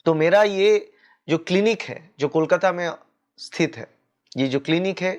तो मेरा ये जो क्लिनिक है जो कोलकाता में स्थित है, ये जो क्लिनिक है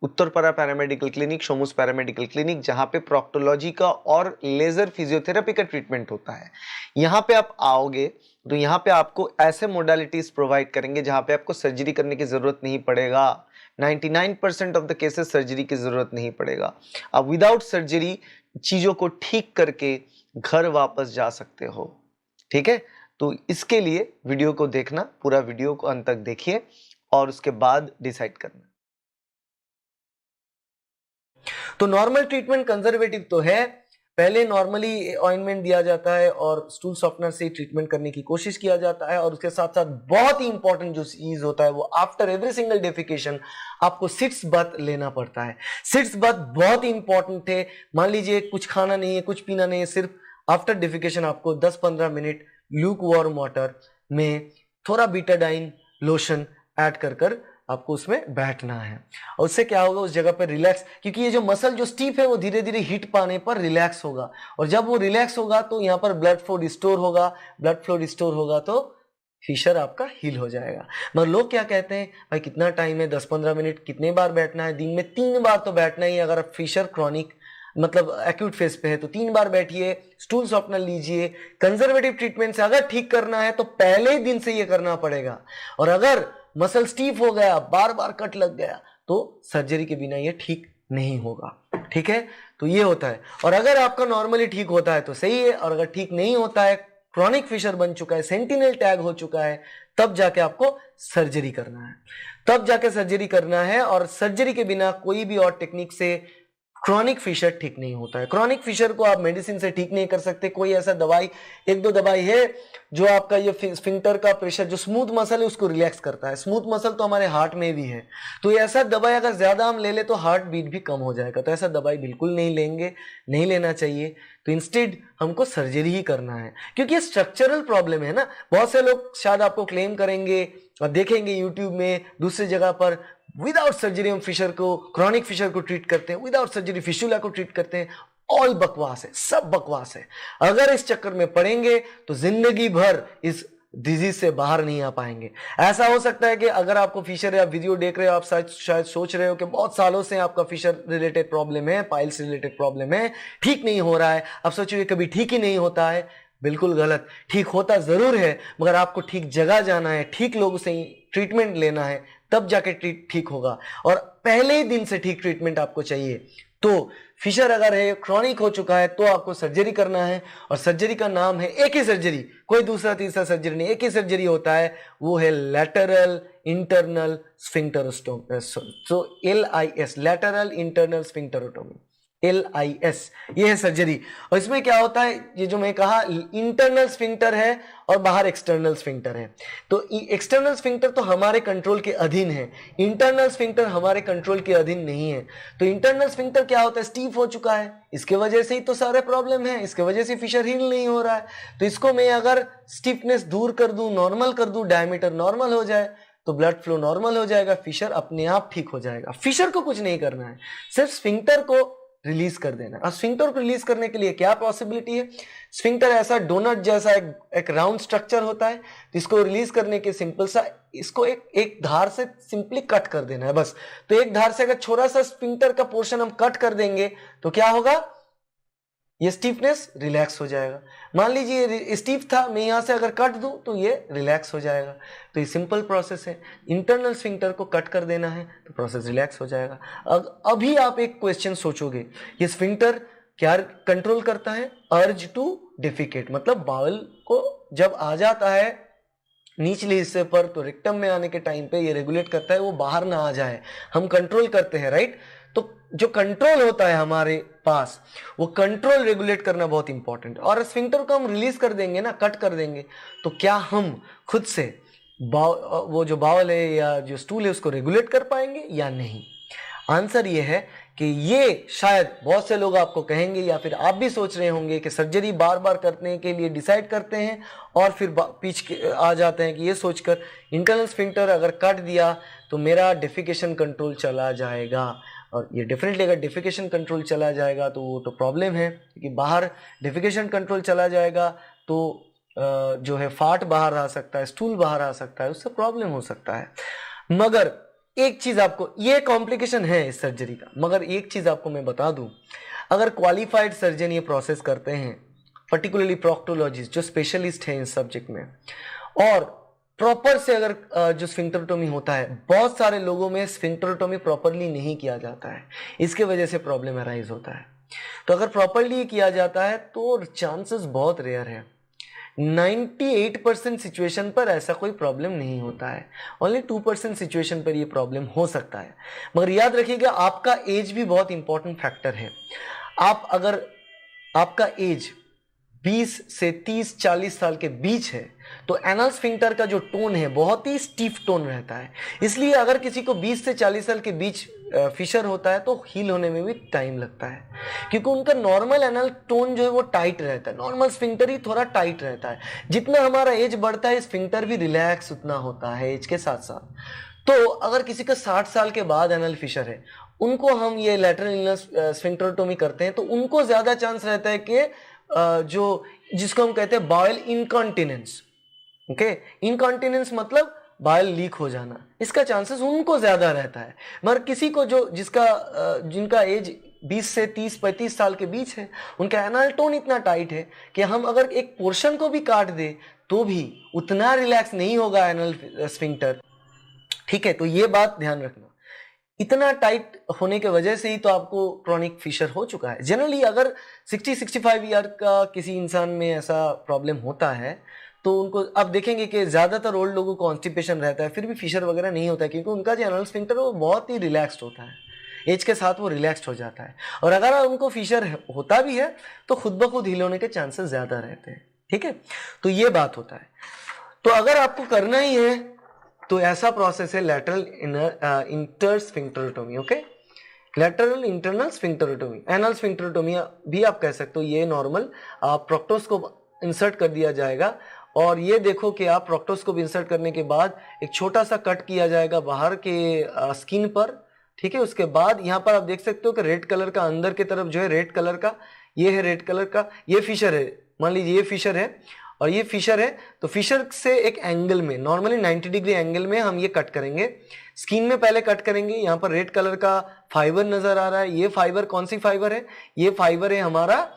उत्तरपाड़ा पैरामेडिकल क्लिनिक, सोमूस पैरामेडिकल क्लिनिक, जहाँ पे प्रोक्टोलॉजी का और लेजर फिजियोथेरेपी का ट्रीटमेंट होता है। यहाँ पे आप आओगे तो यहाँ पे आपको ऐसे मोडालिटीज प्रोवाइड करेंगे जहाँ पे आपको सर्जरी करने की जरूरत नहीं पड़ेगा। 99% ऑफ द केसेस सर्जरी की जरूरत नहीं पड़ेगा। आप विदाउट सर्जरी चीजों को ठीक करके घर वापस जा सकते हो। ठीक है, तो इसके लिए वीडियो को देखना, पूरा वीडियो को अंत तक देखिए और उसके बाद डिसाइड करना। तो नॉर्मल ट्रीटमेंट कंजर्वेटिव तो है, पहले नॉर्मली ऑइंटमेंट दिया जाता है और स्टूल सॉफ्टनर से ट्रीटमेंट करने की कोशिश किया जाता है, और उसके साथ साथ बहुत ही इंपॉर्टेंट जो चीज होता है वो आफ्टर एवरी सिंगल डेफिकेशन आपको सिट्स बाथ लेना पड़ता है। सिट्स बाथ बहुत ही इंपॉर्टेंट है। मान लीजिए कुछ खाना नहीं है, कुछ पीना नहीं है, सिर्फ आफ्टर डेफिकेशन आपको 10-15 मिनट ल्यूक वार्म वाटर में थोड़ा बीटाडाइन लोशन ऐड कर आपको उसमें बैठना है, और उससे क्या होगा, उस जगह पर रिलैक्स, क्योंकि ये जो मसल जो स्टीफ है वो धीरे धीरे हीट पाने पर रिलैक्स होगा, और जब वो रिलैक्स होगा तो यहाँ पर ब्लड फ्लो रिस्टोर होगा। ब्लड फ्लो रिस्टोर होगा तो फिशर आपका हील हो जाएगा। मगर लोग क्या कहते हैं, भाई कितना टाइम है, 10-15 मिनट, कितने बार बैठना है? दिन में 3 बार तो बैठना ही। अगर फिशर क्रॉनिक मतलब एक्यूट फेज पे है तो 3 बार बैठिए, स्टूल सॉफ्टनर लीजिए। कंजर्वेटिव ट्रीटमेंट से अगर ठीक करना है तो पहले ही दिन से ये करना पड़ेगा, और अगर मसल स्टीफ हो गया, बार बार कट लग गया, तो सर्जरी के बिना ये ठीक नहीं होगा। ठीक है, तो ये होता है। और अगर आपका नॉर्मली ठीक होता है तो सही है, और अगर ठीक नहीं होता है, क्रॉनिक फिशर बन चुका है, सेंटिनल टैग हो चुका है, तब जाके आपको सर्जरी करना है। तब जाके सर्जरी करना है, और सर्जरी के बिना कोई भी और टेक्निक से क्रॉनिक फिशर ठीक नहीं होता है। क्रॉनिक फिशर को आप मेडिसिन से ठीक नहीं कर सकते। कोई ऐसा दवाई, 1-2 दवाई है जो आपका ये स्फिंक्टर का प्रेशर, जो स्मूथ मसल है उसको रिलैक्स करता है। स्मूथ मसल तो हमारे हार्ट में भी है, तो ऐसा दवाई अगर ज्यादा हम ले ले तो हार्ट बीट भी कम हो जाएगा। तो ऐसा दवाई बिल्कुल नहीं लेंगे, नहीं लेना चाहिए। तो इंस्टेड हमको सर्जरी ही करना है, क्योंकि ये स्ट्रक्चरल प्रॉब्लम है ना। बहुत से लोग शायद आपको क्लेम करेंगे और देखेंगे यूट्यूब में, दूसरी जगह पर, विदाउट सर्जरी हम फिशर को, क्रॉनिक फिशर को ट्रीट करते हैं, विदाउट सर्जरी फिशुला को ट्रीट करते हैं। ऑल बकवास है, सब बकवास है। अगर इस चक्कर में पड़ेंगे तो जिंदगी भर इस डिजीज से बाहर नहीं आ पाएंगे। ऐसा हो सकता है कि अगर आपको फिशर या वीडियो देख रहे हो, आप शायद सोच रहे हो कि बहुत सालों से आपका फिशर रिलेटेड प्रॉब्लम है, पाइल्स रिलेटेड प्रॉब्लम है, ठीक नहीं हो रहा है। आप सोचिए कभी ठीक ही नहीं होता है। बिल्कुल गलत। ठीक होता जरूर है, मगर आपको ठीक जगह जाना है, ठीक लोगों से ट्रीटमेंट लेना है, तब जाके ठीक होगा। और पहले ही दिन से ठीक ट्रीटमेंट आपको चाहिए। तो फिशर अगर है, क्रॉनिक हो चुका है, तो आपको सर्जरी करना है, और सर्जरी का नाम है, एक ही सर्जरी, कोई दूसरा तीसरा सर्जरी नहीं, एक ही सर्जरी होता है, वो है लैटरल इंटरनल स्फिंक्टरोटोमी। सो LIS, लैटरल इंटरनल स्फिंक्टरोटोमी, LIS, ये है सर्जरी। और इसमें क्या होता है, ये जो मैं कहा, इंटरनल स्फिंक्टर है और बाहर एक्सटर्नल स्फिंक्टर है। तो एक्सटर्नल स्फिंक्टर तो हमारे कंट्रोल के अधीन है, इंटरनल स्फिंक्टर हमारे कंट्रोल के अधीन नहीं है। तो इंटरनल स्फिंक्टर क्या होता है, स्टीफ हो चुका है, इसके वजह से ही तो सारे प्रॉब्लम है, इसके वजह से फिशर हील नहीं हो रहा है। तो इसको मैं अगर स्टिफनेस दूर कर दूं, नॉर्मल कर दूं, डायमीटर नॉर्मल हो जाए, तो ब्लड फ्लो नॉर्मल हो जाएगा, फिशर अपने आप ठीक हो जाएगा। फिशर को कुछ नहीं करना है, सिर्फ स्फिंक्टर को रिलीज कर देना। और स्फिंक्टर को रिलीज करने के लिए क्या पॉसिबिलिटी है, स्फिंक्टर ऐसा डोनट जैसा एक राउंड स्ट्रक्चर होता है, इसको रिलीज करने के सिंपल सा, इसको एक धार से सिंपली कट कर देना है बस। तो एक धार से अगर छोटा सा स्फिंक्टर का पोर्शन हम कट कर देंगे तो क्या होगा, ये स्टीफनेस रिलैक्स हो जाएगा। मान लीजिए स्टीफ था, मैं यहां से अगर कट दूं तो ये रिलैक्स हो जाएगा। तो ये सिंपल प्रोसेस है, इंटरनल स्फिंक्टर को कट कर देना है तो प्रोसेस रिलैक्स हो जाएगा। अभी आप एक क्वेश्चन सोचोगे, ये स्फिंक्टर क्या कंट्रोल करता है, अर्ज टू डिफिकेट, मतलब बाउल को जब आ जाता है निचले हिस्से पर, तो रेक्टम में आने के टाइम पे ये रेगुलेट करता है वो बाहर ना आ जाए, हम कंट्रोल करते हैं, राइट। तो जो कंट्रोल होता है हमारे पास, वो कंट्रोल रेगुलेट करना बहुत इंपॉर्टेंट है। और स्फिंक्टर को हम रिलीज कर देंगे ना, कट कर देंगे, तो क्या हम खुद से वो जो बाउल है या जो स्टूल है उसको रेगुलेट कर पाएंगे या नहीं। आंसर ये है कि ये शायद बहुत से लोग आपको कहेंगे, या फिर आप भी सोच रहे होंगे कि सर्जरी बार बार करने के लिए डिसाइड करते हैं और फिर पीछे आ जाते हैं कि ये सोचकर इंटरनल स्फिंक्टर अगर काट दिया तो मेरा डेफिकेशन कंट्रोल चला जाएगा। और ये डेफिनेटली अगर डेफिकेशन कंट्रोल चला जाएगा तो वो तो प्रॉब्लम है, क्योंकि बाहर डेफिकेशन कंट्रोल चला जाएगा तो जो है फाट बाहर आ सकता है, स्टूल बाहर आ सकता है, उससे प्रॉब्लम हो सकता है। मगर एक चीज आपको, ये कॉम्प्लिकेशन है इस सर्जरी का, मगर एक चीज आपको मैं बता दूं, अगर क्वालिफाइड सर्जन ये प्रोसेस करते हैं, पर्टिकुलरली प्रोक्टोलॉजिस्ट जो स्पेशलिस्ट है इस सब्जेक्ट में, और प्रॉपर से अगर जो स्फिंक्टरोटोमी होता है, बहुत सारे लोगों में स्फिंक्टरोटोमी प्रॉपरली नहीं किया जाता है, इसके वजह से प्रॉब्लम अराइज होता है। तो अगर प्रॉपरली किया जाता है तो चांसेस बहुत रेयर है, 98% सिचुएशन पर ऐसा कोई प्रॉब्लम नहीं होता है, ओनली 2% सिचुएशन पर ये प्रॉब्लम हो सकता है। मगर याद रखिएगा आपका एज भी बहुत इंपॉर्टेंट फैक्टर है। आप अगर आपका एज 20 से 30-40 साल के बीच है तो एनल स्फिंक्टर का जो टोन है बहुत ही स्टीफ टोन रहता है, इसलिए अगर किसी को 20 से 40 साल के बीच फिशर होता है तो हील होने में भी टाइम लगता है, क्योंकि उनका नॉर्मल एनल टोन जो है वो टाइट रहता है, नॉर्मल स्फिंक्टर ही थोड़ा टाइट रहता है। जितना हमारा एज बढ़ता है स्फिंक्टर भी रिलैक्स उतना होता है एज के साथ साथ। तो अगर किसी का 60 साल के बाद एनल फिशर है, उनको हम ये लैटरल इनलेट स्फिंक्टरोटोमी करते हैं तो उनको ज्यादा चांस रहता है कि जो जिसको हम कहते हैं बाउल इनकॉन्टिनेंस, ओके, इनकॉन्टिनेंस मतलब बाउल लीक हो जाना, इसका चांसेस उनको ज्यादा रहता है। मगर किसी को जो जिनका एज 20 से 30-35 साल के बीच है, उनका एनल टोन इतना टाइट है कि हम अगर एक पोर्शन को भी काट दे तो भी उतना रिलैक्स नहीं होगा एनल स्फिंक्टर, ठीक है। तो ये बात ध्यान रखना, इतना टाइट होने के वजह से ही तो आपको क्रॉनिक फिशर हो चुका है। जनरली अगर 60-65 ईयर का किसी इंसान में ऐसा प्रॉब्लम होता है तो उनको आप देखेंगे कि ज्यादातर ओल्ड लोगों को कॉन्स्टिपेशन रहता है, फिर भी फिशर वगैरह नहीं होता है, क्योंकि उनका जो एनल स्फिंक्टर है वो बहुत ही रिलैक्स्ड होता है, एज के साथ वो रिलैक्स्ड हो जाता है। और अगर उनको फिशर होता भी है तो खुद ब खुद हील होने के चांसेस ज्यादा रहते हैं, ठीक है। तो ये बात होता है। तो अगर आपको करना ही है तो ऐसा प्रोसेस है lateral inter sphincterotomy, okay, lateral internal sphincterotomy, anal sphincterotomy भी आप कह सकते हो। ये नॉर्मल प्रोक्टोस्कोप इंसर्ट कर दिया जाएगा, और ये देखो कि आप प्रोक्टोस्कोप इंसर्ट करने के बाद एक छोटा सा कट किया जाएगा बाहर के स्किन पर, ठीक है। उसके बाद यहाँ पर आप देख सकते हो कि रेड कलर का अंदर की तरफ जो है रेड कलर का, ये है रेड कलर का, ये फिशर है, मान लीजिए ये फिशर है और ये फिशर है, तो फिशर से एक एंगल में, नॉर्मली 90 डिग्री एंगल में हम ये कट करेंगे, स्किन में पहले कट करेंगे। यहाँ पर रेड कलर का फाइबर नजर आ रहा है, ये फाइबर कौन सी फाइबर है, ये फाइबर है हमारा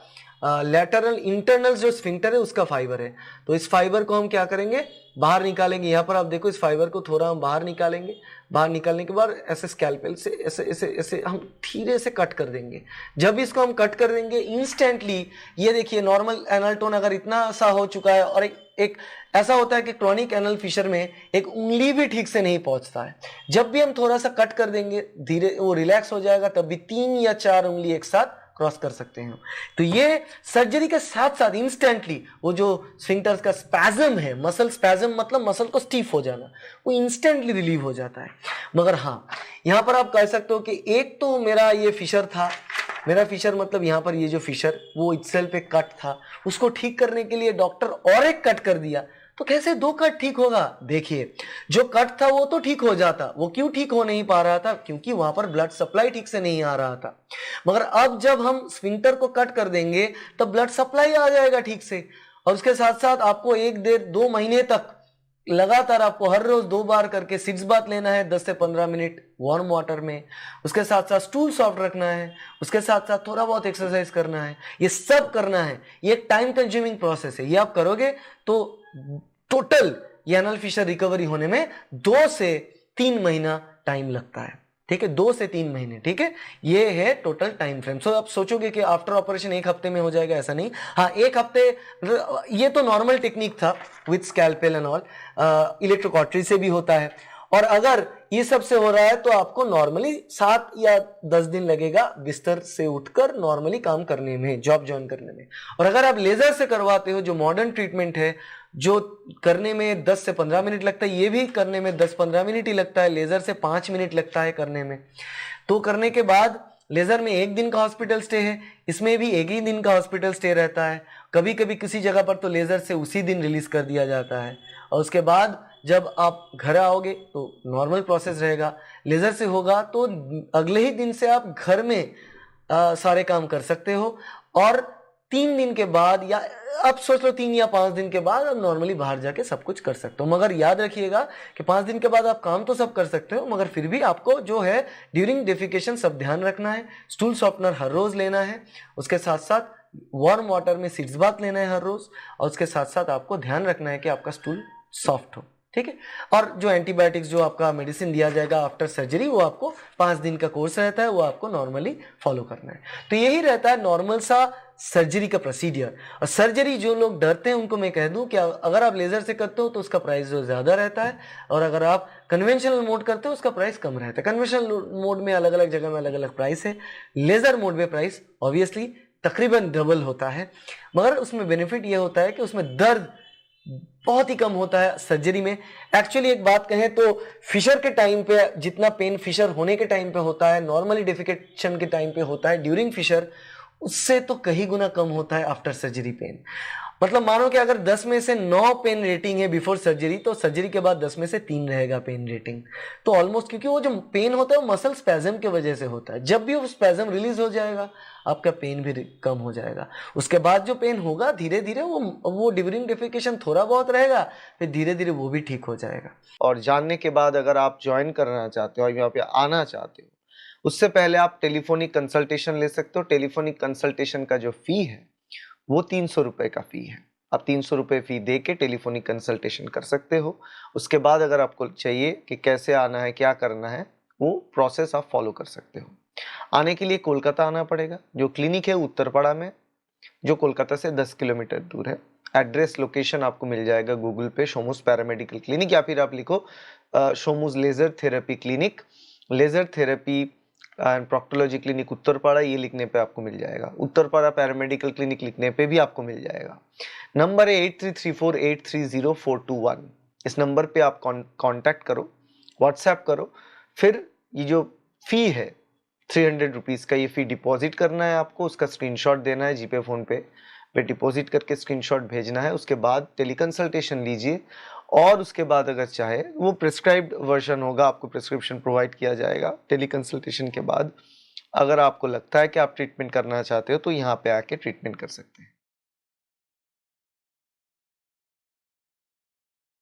लैटरल इंटरनल जो स्फिंक्टर है उसका फाइबर है। तो इस फाइबर को हम क्या करेंगे, बाहर निकालेंगे। यहाँ पर आप देखो इस फाइबर को थोड़ा हम बाहर निकालेंगे, बाहर निकालने के बाद ऐसे स्कैल्पेल से ऐसे ऐसे ऐसे हम धीरे से कट कर देंगे। जब इसको हम कट कर देंगे इंस्टेंटली, ये देखिए नॉर्मल एनल टोन अगर इतना सा हो चुका है, और एक ऐसा होता है कि क्रॉनिक एनल फिशर में एक उंगली भी ठीक से नहीं पहुंचता है। जब भी हम थोड़ा सा कट कर देंगे धीरे वो रिलैक्स हो जाएगा, तब भी 3 या 4 उंगली एक साथ क्रॉस कर सकते हैं। तो ये सर्जरी के साथ साथ इंस्टेंटली वो जो स्फिंक्टर्स का स्पैज्म है, मसल स्पैज्म मतलब मसल को स्टीफ हो जाना, वो इंस्टेंटली रिलीव हो जाता है। मगर हाँ, यहाँ पर आप कह सकते हो कि एक तो मेरा ये फिशर था, मेरा फिशर मतलब यहाँ पर ये जो फिशर वो इटसेल्फ एक कट था, उसको ठीक करने के लिए डॉक्टर और एक कट कर दिया, तो कैसे 2 कट ठीक होगा। देखिए जो कट था वो तो ठीक हो जाता, वो क्यों ठीक हो नहीं पा रहा था, क्योंकि वहां पर ब्लड सप्लाई ठीक से नहीं आ रहा था। मगर अब जब हम स्फिंक्टर को कट कर देंगे तब ब्लड सप्लाई आ जाएगा ठीक से, और उसके साथ साथ आपको 1-2 महीने तक लगातार आपको हर रोज 2 बार करके 6 बाथ लेना है, 10 से 15 मिनट वार्म वाटर में। उसके साथ साथ स्टूल सॉफ्ट रखना है, उसके साथ साथ थोड़ा बहुत एक्सरसाइज करना है, ये सब करना है। ये एक टाइम कंज्यूमिंग प्रोसेस है, ये आप करोगे तो टोटल ये एनल फिशर रिकवरी होने में 2 से 3 महीना टाइम लगता है, ठीक है, 2 से 3 महीने, ठीक है। ये है टोटल टाइम फ्रेम। सो आप सोचोगे कि आफ्टर ऑपरेशन 1 हफ्ते में हो जाएगा, ऐसा नहीं। हाँ 1 हफ्ते, ये तो नॉर्मल टेक्निक था with scalpel and all, electrocautery से भी होता है। और अगर ये सब से हो रहा है तो आपको नॉर्मली 7 या 10 दिन लगेगा बिस्तर से उठकर नॉर्मली काम करने में, जॉब ज्वाइन करने में। और अगर आप लेजर से करवाते हो, जो मॉडर्न ट्रीटमेंट है, जो करने में 10 से 15 मिनट लगता है, ये भी करने में 10-15 मिनट ही लगता है, लेजर से 5 मिनट लगता है करने में। तो करने के बाद लेजर में 1 दिन का हॉस्पिटल स्टे है, इसमें भी 1 ही दिन का हॉस्पिटल स्टे रहता है। कभी कभी किसी जगह पर तो लेजर से उसी दिन रिलीज कर दिया जाता है, और उसके बाद जब आप घर आओगे तो नॉर्मल प्रोसेस रहेगा। लेजर से होगा तो अगले ही दिन से आप घर में सारे काम कर सकते हो। और 3 दिन के बाद, या अब सोच लो 3 या 5 दिन के बाद आप नॉर्मली बाहर जाके सब कुछ कर सकते हो। मगर याद रखिएगा कि 5 दिन के बाद आप काम तो सब कर सकते हो, मगर फिर भी आपको जो है ड्यूरिंग डेफिकेशन सब ध्यान रखना है। स्टूल सॉफ्टनर हर रोज लेना है, उसके साथ साथ वार्म वाटर में सिट्स बाथ लेना है हर रोज, और उसके साथ साथ आपको ध्यान रखना है कि आपका स्टूल सॉफ्ट हो, ठीक है। और जो एंटीबायोटिक्स, जो आपका मेडिसिन दिया जाएगा आफ्टर सर्जरी, वो आपको 5 दिन का कोर्स रहता है, वो आपको नॉर्मली फॉलो करना है। तो यही रहता है नॉर्मल सा सर्जरी का प्रोसीडियर। और सर्जरी जो लोग डरते हैं उनको मैं कह दूं कि अगर आप लेजर से करते हो तो उसका प्राइस जो ज्यादा रहता है, और अगर आप कन्वेंशनल मोड करते हो उसका प्राइस कम रहता है। कन्वेंशनल मोड में अलग अलग जगह में अलग अलग प्राइस है, लेजर मोड में प्राइस ऑब्वियसली तकरीबन डबल होता है, मगर उसमें बेनिफिट ये होता है कि उसमें दर्द बहुत ही कम होता है सर्जरी में। एक्चुअली एक बात कहें तो फिशर के टाइम पे जितना पेन फिशर होने के टाइम पे होता है, नॉर्मली डिफिकेशन के टाइम पे होता है ड्यूरिंग फिशर, उससे तो कहीं गुना कम होता है आफ्टर सर्जरी पेन। मतलब मानो कि अगर 10 में से 9 पेन रेटिंग है बिफोर सर्जरी, तो सर्जरी के बाद 10 में से 3 रहेगा पेन रेटिंग। तो ऑलमोस्ट, क्योंकि वो जो पेन होता है वो मसल स्पैज्म की वजह से होता है, जब भी वो स्पैज्म रिलीज हो जाएगा आपका पेन भी कम हो जाएगा। उसके बाद जो पेन होगा धीरे धीरे वो ड्यूरिंग डेफिकेशन थोड़ा बहुत रहेगा, फिर धीरे धीरे वो भी ठीक हो जाएगा। और जानने के बाद अगर आप ज्वाइन करना चाहते हो और यहाँ पे आना चाहते हो, उससे पहले आप टेलीफोनिक कंसल्टेशन ले सकते हो। टेलीफोनिक कंसल्टेशन का जो फी है वो 300 रुपये का फी है। आप 300 रुपये फी दे के टेलीफोनिक कंसल्टेशन कर सकते हो। उसके बाद अगर आपको चाहिए कि कैसे आना है, क्या करना है, वो प्रोसेस आप फॉलो कर सकते हो। आने के लिए कोलकाता आना पड़ेगा। जो क्लिनिक है उत्तरपाड़ा में, जो कोलकाता से 10 किलोमीटर दूर है। एड्रेस लोकेशन आपको मिल जाएगा गूगल पे, शोमूज पैरामेडिकल क्लिनिक, या फिर आप लिखो शोमूज laser therapy clinic, laser therapy and proctology clinic Uttarpara, ये लिखने पे आपको मिल जाएगा। उत्तरपाड़ा पैरामेडिकल क्लिनिक लिखने पे भी आपको मिल जाएगा। नंबर है 8334830421। इस नंबर पे आप कांटेक्ट करो, व्हाट्सएप करो। फिर ये जो फी है 300 रुपीज़ का, ये फी डिपॉजिट करना है आपको, उसका स्क्रीनशॉट देना है जीपे फोन पे डिपॉजिट करके स्क्रीनशॉट भेजना है। उसके बाद टेलीकंसल्टेशन लीजिए, और उसके बाद अगर चाहे वो प्रिस्क्राइब्ड वर्जन होगा, आपको प्रिस्क्रिप्शन प्रोवाइड किया जाएगा। टेलीकंसल्टेशन के बाद अगर आपको लगता है कि आप ट्रीटमेंट करना चाहते हो तो यहाँ पे आके ट्रीटमेंट कर सकते हैं।